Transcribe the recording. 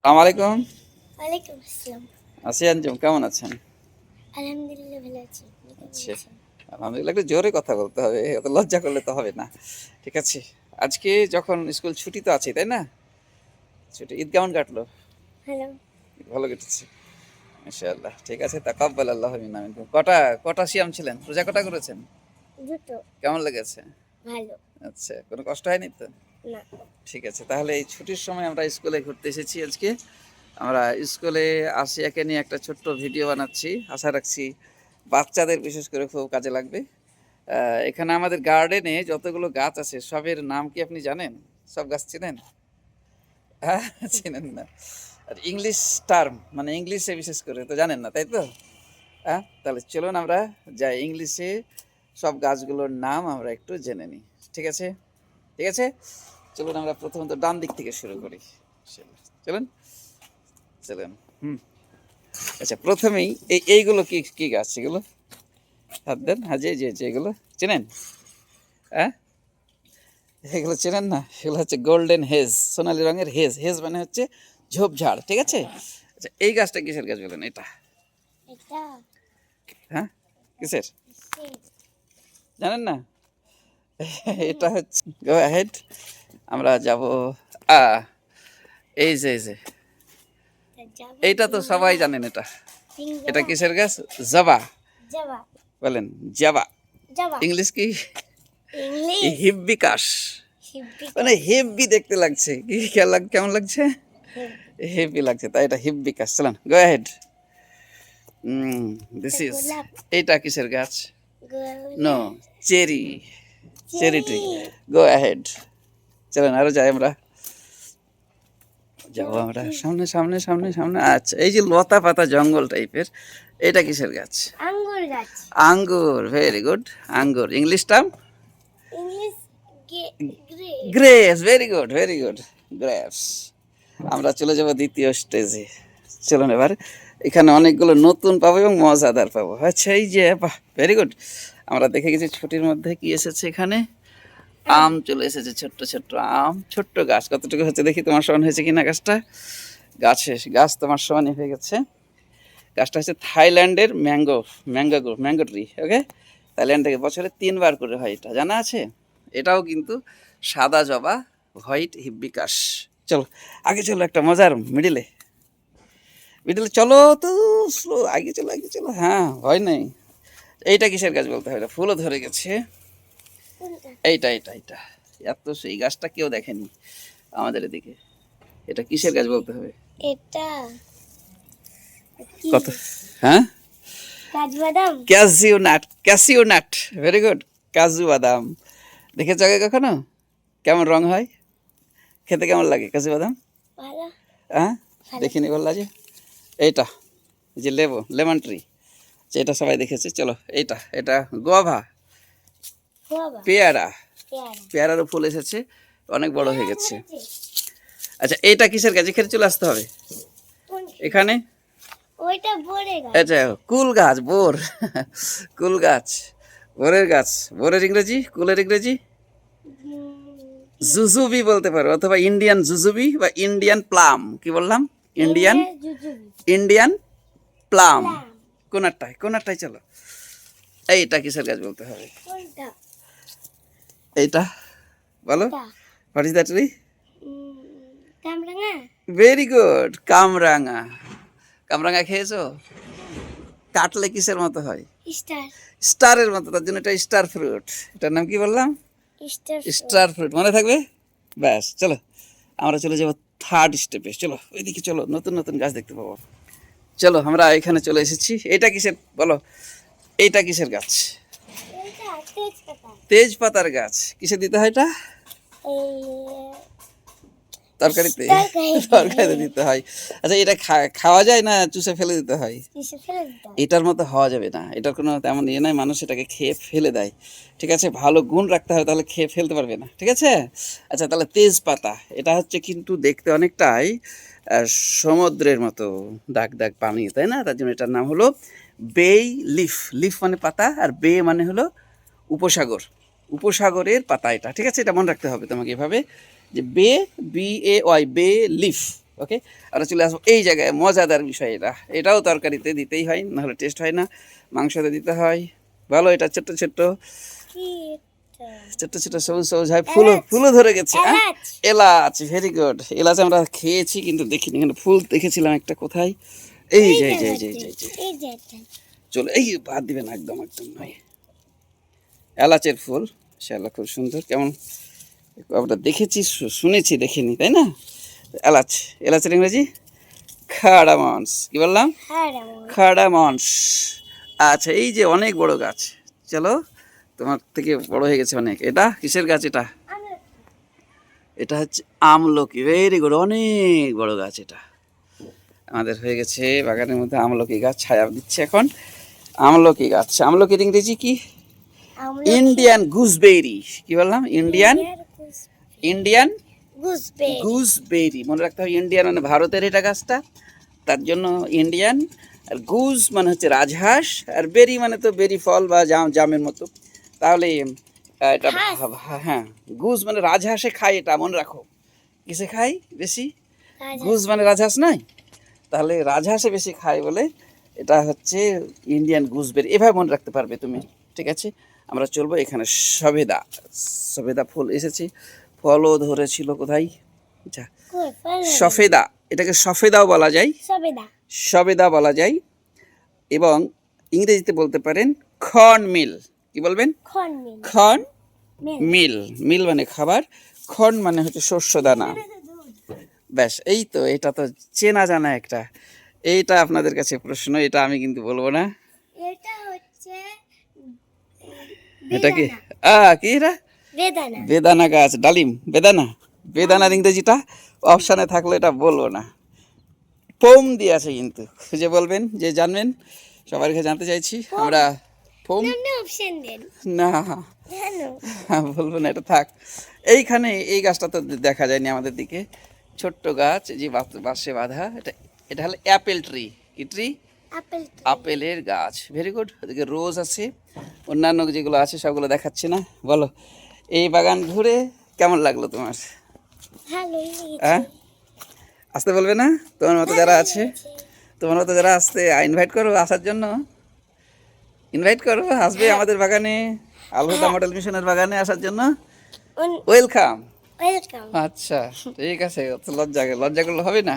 আসসালামু আলাইকুম। ওয়ালাইকুম আসসালাম। আছি আঞ্জুম, কেমন আছেন? আলহামদুলিল্লাহ ভালো আছি। আপনি কেমন আচ্ছা, আছেন? আলহামদুলিল্লাহ। একটু জোরে কথা বলতে হবে, এত লজ্জা করলে তো হবে না। ঠিক আছে। আজকে যখন স্কুল ছুটি তো আছে, তাই না? ছুটি, ঈদ কেমন কাটলো? হ্যালো। ঈদ ভালো কেটেছে, মাশাআল্লাহ। ঠিক আছে, তাকাব্বাল আল্লাহু মিন্না মিনকুম। কটা কটা সিয়াম ছিলেন, রোজা কটা করেছেন? দুটো। কেমন লেগেছে? ভালো। আচ্ছা, কোনো কষ্ট হয়নি তো? না। ঠিক আছে, তাহলে এই ছুটির সময় আমরা স্কুলে ঘুরতে এসেছি আজকে। আমরা স্কুলে আসিয়াকে নিয়ে একটা ছোট্ট ভিডিও বানাচ্ছি, আশা রাখছি বাচ্চাদের বিশেষ করে খুব কাজে লাগবে। এখানে আমাদের গার্ডেনে যতগুলো গাছ আছে সবের নাম কি আপনি জানেন? সব গাছ চেনেন? হ্যাঁ, চেনেন না। আর ইংলিশ টার্ম মানে ইংলিশে বিশেষ করে তো জানেন না, তাই তো? হ্যাঁ, তাহলে চলুন আমরা যাই, ইংলিশে সব গাছগুলোর নাম আমরা একটু জেনে নিই। ঠিক আছে, ঠিক আছে। চলুন আমরা প্রথমত ডান দিক থেকে শুরু করি। চলুন চলুন। হুম। আচ্ছা, প্রথমেই এইগুলো কি কি গাছ এগুলো? হাত দেন। হ্যাঁ, যে এগুলো চেনেন? হ্যাঁ, এগুলো চেনেন না? এগুলো হচ্ছে গোল্ডেন হেজ, সোনালী রঙের হেজ। হেজ মানে হচ্ছে ঝোপঝাড়, ঠিক আছে। আচ্ছা, এই গাছটা কিসের গাছ বলেন? এটা এটা হ্যাঁ কিসের সেট। জানেন না? এটা হচ্ছে, গো অ্যাহেড। আমরা যাব। আ এই যে এইটা তো সবাই জানেন। এটা এটা কিসের গাছ? জবা। জাভা। বলেন জাবা। জাভা। ইংলিশ কি? ইংলিশ হিব্বিকাস। মানে হিবিকাস। হেভি দেখতে লাগছে, কি খেয়াল কেমন লাগছে? হেভি লাগছে, তাই এটা হিব্বিকাস। চলেন গো অ্যাহেড। দিস ইজ, গোলাপ। এইটা কিসের গাছ? নো, গোলাপ। Cherry. Cherry tree. Cherry. Go ahead. চলেন আরো যাই আমরা, যাবো আমরা সামনে সামনে সামনে সামনে। আচ্ছা, এই যে লতা পাতা জঙ্গল টাইপের, এটা কিসের গাছ? আঙ্গুর গাছ। আঙ্গুর, ভেরি গুড। আঙ্গুর, English term English grey. Grapes, very good very good, grapes. আমরা চলে যাব দ্বিতীয় স্টেজে। চলুন এবার, এখানে অনেকগুলো নতুন পাবো এবং মজাদার পাবো। আচ্ছা, এই যে বাহ, ভেরি গুড। আমরা দেখে গেছি ছুটির মধ্যে কি এসেছে এখানে, আম চলে এসেছে। ছোট্ট ছোট্ট আম, ছোট্ট গাছ। কতটুকু হচ্ছে দেখি, তোমার সমান হয়েছে কিনা গাছটা। গাছ তোমার সমানই হয়ে গেছে। গাছটা হচ্ছে থাইল্যান্ডের ম্যাঙ্গো ট্রি। ওকে, থাইল্যান্ড থেকে বছরে 3বার করে হয়, এটা জানা আছে। এটাও কিন্তু সাদা জবা, হোয়াইট হিব্বিকাস। চলো আগে চলো, একটা মজার মিডিলে মিডিলে চলো তো, স্লো, আগে চলো আগে চলো। হ্যাঁ, ভয় নেই। এইটা কিসের গাছ বলতে হবে? এটা ফুলও ধরে গেছে। এইটা এত, সেই গাছটা কেউ দেখেনি আমাদের এদিকে। এটা কিসের গাছ বলতে হবে? এটা কত? হ্যাঁ, কাঠবাদাম। Cashew nut, very good. কাজু বাদাম। দেখেছ আগে কখনো? কেমন রং হয়, খেতে কেমন লাগে কাজু বাদাম? ভালো। হ্যাঁ, ভালো। দেখিনি বললা যে। এইটা, এই যে লেমন ট্রি, এটা সবাই দেখেছে। চলো এইটা, এটা গোয়াভা, গোয়াভা। পেয়ারা। পেয়ারা। পেয়ারারও ফুল এসেছে, অনেক বড় হয়ে গেছে। আচ্ছা, এইটা কিসের গাছ? এখানে চলে আসতে হবে, এখানে। ওইটা বড়ে গাছ। এটা কুল গাছ, বোর। কুল গাছ, বোরের গাছ। বোরের ইংরেজি, কুলের ইংরেজি জুজুবি বলতে পারো, অথবা ইন্ডিয়ান জুজুবি বা ইন্ডিয়ান প্লাম। কি বললাম? Indian jujube. Indian plum. Plum. কোনারটায় চলো। এইটা কিসের গাছ বলতে হবে? কোনটা? এইটা বলো, এটা হোয়াট ইজ দ্যাট ট্রি? কামরাঙা। ভেরি গুড, কামরাঙা। কামরাঙা খেয়েছো? কাটলে কিসের মতো হয়? স্টার। স্টারের মতো, তার জন্য এটা স্টার ফ্রুট। এটার নাম কি বললাম? স্টার। স্টার ফ্রুট, মনে থাকবে। ব্যাস, চলো আমরা চলে যাবো থার্ড স্টেপে। চলো ওইদিকে চলো, নতুন নতুন গাছ দেখতে পাবো। চলো আমরা এখানে চলে এসেছি। এটা কিসের বলো? এইটা কিসের গাছ? এটা তেজপাতা। তেজপাতার গাছ। কিসে দিতে হয় এটা? তরকারিতে। তরকারিতে দিতে হয়। আচ্ছা, এটা খাওয়া যায় না চুষে ফেলে দিতে হয়? এটার মতো হওয়া যাবে না, এটার কোনো তেমন ইয়ে নাই, মানুষ এটাকে খেয়ে ফেলে দেয়। ঠিক আছে, ভালো গুণ রাখতে হবে, তাহলে খেয়ে ফেলতে পারবে না। ঠিক আছে। আচ্ছা, তাহলে তেজপাতা, এটা হচ্ছে কিন্তু দেখতে অনেকটাই সমুদ্রের মতো, দাগ দাগ পানি, তাই না? তার জন্য এটার নাম হলো বেই লিফ। লিফ মানে পাতা, আর বে মানে হলো উপসাগর, পাতা এটা। ঠিক আছে, এটা মনে রাখতে হবে তোমাকে এভাবে, যে বে, BAY, বে লিফ। ওকে, আমরা চলে আসবো এই জায়গায়। মজাদার বিষয় এটাও তরকারিতে দিতেই হয়, নাহলে টেস্ট হয় না। মাংসতে দিতে হয়। ভালো, এটা ছোট্ট ছোট্ট কি ছোট্ট ছোট্ট সবুজ সবুজ হয়, ফুলও ফুলও ধরে গেছে। হ্যাঁ, এলাচ। এলাচ, ভেরি গুড। এলাচ আমরা খেয়েছি কিন্তু দেখিনি, এখানে ফুল দেখেছিলাম একটা কোথায়। এই যে এই যে এই যে এই যে এই যে। এই যে একটা। চলো, এই বাদ দিবেন একদম একদম নয়। এলাচের ফুল, ইনশাআল্লাহ খুব সুন্দর। কেমন আমরা দেখেছি, শুনেছি, দেখিনি, তাই না? এলাচ, এলাচের ইংরেজি কার্ডামনস। কি বললাম? হ্যাঁ রামন। কার্ডামনস। আচ্ছা, এই যে অনেক বড় গাছ। চলো, তোমার থেকে বড় হয়ে গেছে অনেক। এটা কিসের গাছ? এটা হচ্ছে আমলকি। ভেরি গুড, অনেক বড় গাছ এটা। আমাদের হয়ে গেছে বাগানের মধ্যে আমলকি গাছ, ছায়া দিচ্ছে এখন। আমলকি গাছ, আমলকির ইংরেজি কি? Indian gooseberry. কি বললাম? Indian Indian gooseberry. গুজবেরি। মনে রাখতে হবে, ইন্ডিয়ান মানে ভারতের এটা গাছটা, তার জন্য ইন্ডিয়ান। আর গুজ মানে হচ্ছে রাজহাঁস, আর বেরি মানে তো বেরি ফল বা জামের মতো। তাহলে এটা হ্যাঁ, গুজ মানে রাজহাঁসে খায়, এটা মনে রাখো। কিসে খাই বেশি? গুজ মানে রাজহাঁস নয়, তাহলে রাজহাঁসে বেশি খায় বলে এটা হচ্ছে ইন্ডিয়ান গুজবেরি। এভাবে মনে রাখতে পারবে তুমি, ঠিক আছে? আমরা চলবো এখানে। সবেদা, সবেদা ফুল এসেছে, ফলও ধরেছিল কোথায়? আচ্ছা, সফেদা, এটাকে সফেদাও বলা যায়, সবেদা। সবেদা বলা যায়। এবং ইংরেজিতে বলতে পারেন কর্ন মিল। কি বলবেন? খনমিল। কর্ন মিল। মিল। মিল মানে খাবার, কর্ন মানে হচ্ছে শস্য দানা। ব্যাস, এই তো। এটা তো চেনা জানা একটা। এইটা আপনাদের কাছে প্রশ্ন, এটা আমি কিন্তু বলবো না। এটা হচ্ছে এটা কি? কি এটা? বেদানা। বেদানা গাছ, ডালিম, বেদানা। বেদানার ইংরেজিটা অপশানে থাকলে এটা বলবো না। পোম দিয়ে আছে কিন্তু, খুঁজে বলবেন যে জানবেন। সবার কাছে জানতে চাইছি আমরা। পোম আপনি অপশন দেন। না, জানো? বলবো না, এটা থাক। এইখানে এই গাছটা তো দেখা যায়নি আমাদের দিকে। ছোট্ট গাছ, যে বাঁশে বাঁধা। এটা এটা হলো অ্যাপেল ট্রি। কি ট্রি? আপেল। আপেলের গাছ। Very good. ওদিকে রোজ আছে, অন্যান্য যেগুলো আছে সবগুলো দেখাচ্ছি না। বলো, এই বাগান ঘুরে কেমন লাগলো তোমার? ভালোই হ্যাঁ, লেগেছে। আসতে বলবে না? তোমার মতো যারা আছে, তোমার মতো যারা আসতে ইনভাইট করো, আসার জন্য ইনভাইট করো, আসবে আমাদের বাগানে, আলহুদা মডেল মিশনের বাগানে আসার জন্য। ওয়েলকাম। ওয়েলকাম। আচ্ছা, ঠিক আছে। লজ্জা করলে হবে না।